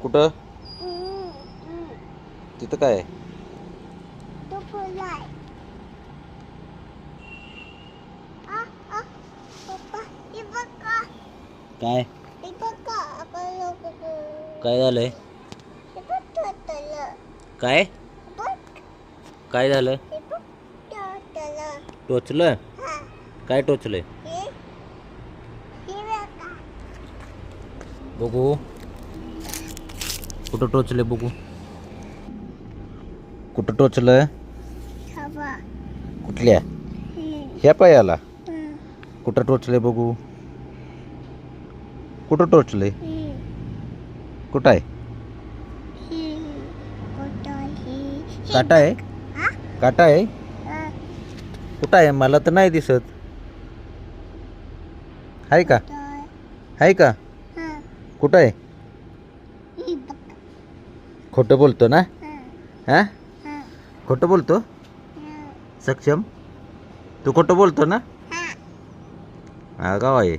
कुठं? तिथं काय आहे? काय काय झालंय? काय काय झालं? टोचलं? काय टोचलंय? बघू कुठं टोचलंय बघू. कुठं टोचलं? कुठल्या? ह्या पायाला? कुठं टोचलंय बघू. कुठं टोचलंय? कुठं आहे? काटा आहे? काटा आहे? कुठं आहे? मला तर नाही दिसत. आहे का? आहे का? कुठं आहे? खोटं बोलतो ना? हा खोटं बोलतो? सक्षम तू खोटं बोलतो ना? हा गाव आहे.